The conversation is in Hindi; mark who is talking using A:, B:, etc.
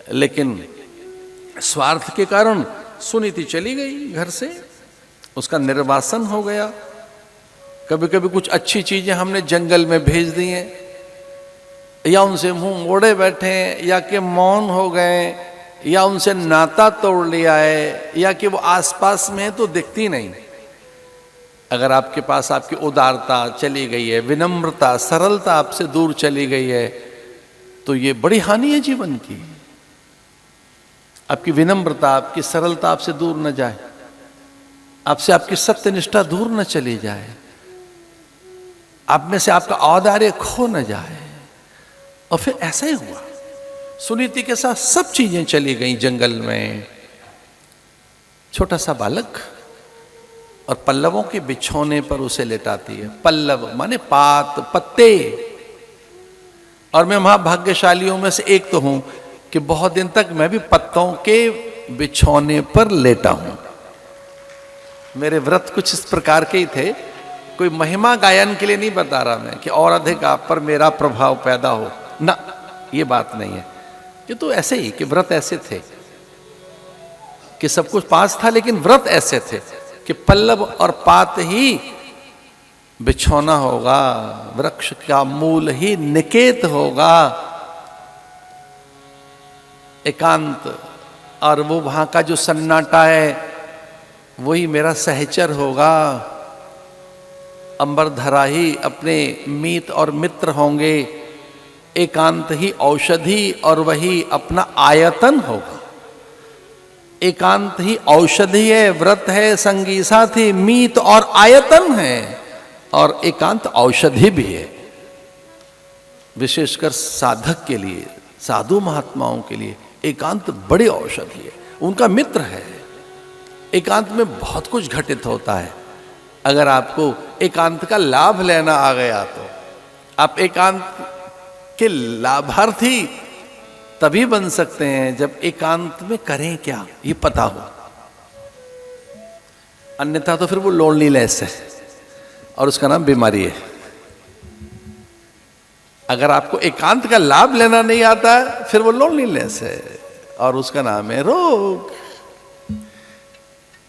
A: लेकिन स्वार्थ के कारण सुनीति चली गई घर से, उसका निर्वासन हो गया। कभी कभी कुछ अच्छी चीजें हमने जंगल में भेज दी हैं, या उनसे मुंह मोड़े बैठे हैं, या कि मौन हो गए, या उनसे नाता तोड़ लिया है, या कि वो आसपास में है तो दिखती नहीं। अगर आपके पास आपकी उदारता चली गई है, विनम्रता, सरलता आपसे दूर चली गई है, तो ये बड़ी हानि है जीवन की। आपकी विनम्रता, आपकी सरलता आपसे दूर न जाए, आपसे आपकी सत्यनिष्ठा दूर न चली जाए, आप में से आपका औदार्य खो न जाए। और फिर ऐसा ही हुआ, सुनीति के साथ सब चीजें चली गई जंगल में। छोटा सा बालक, और पल्लवों के बिछौने पर उसे लेटाती है। पल्लव माने पात, पत्ते। और मैं महाभाग्यशालियों में से एक तो हूं कि बहुत दिन तक मैं भी पत्तों के बिछौने पर लेटा हूं। मेरे व्रत कुछ इस प्रकार के ही थे। कोई महिमा गायन के लिए नहीं बता रहा मैं कि और अधिक आप पर मेरा प्रभाव पैदा हो, ना, ये बात नहीं है। ये तो ऐसे ही कि व्रत ऐसे थे कि सब कुछ पास था, लेकिन व्रत ऐसे थे कि पल्लव और पात ही बिछौना होगा, वृक्ष का मूल ही निकेत होगा, एकांत। और वो वहां का जो सन्नाटा है वही मेरा सहचर होगा। अंबरधरा ही अपने मीत और मित्र होंगे, एकांत ही औषधि और वही अपना आयतन होगा। एकांत ही औषधि है, व्रत है, संगी साथी, मीत और आयतन है, और एकांत औषधि भी है। विशेषकर साधक के लिए, साधु महात्माओं के लिए एकांत बड़ी औषधि है, उनका मित्र है। एकांत में बहुत कुछ घटित होता है। अगर आपको एकांत का लाभ लेना आ गया तो आप एकांत के लाभार्थी तभी बन सकते हैं जब एकांत में करें क्या ये पता हो। अन्यथा तो फिर वो लोनलीनेस है और उसका नाम बीमारी है। अगर आपको एकांत का लाभ लेना नहीं आता फिर वो लोनलीनेस है और उसका नाम है रोग।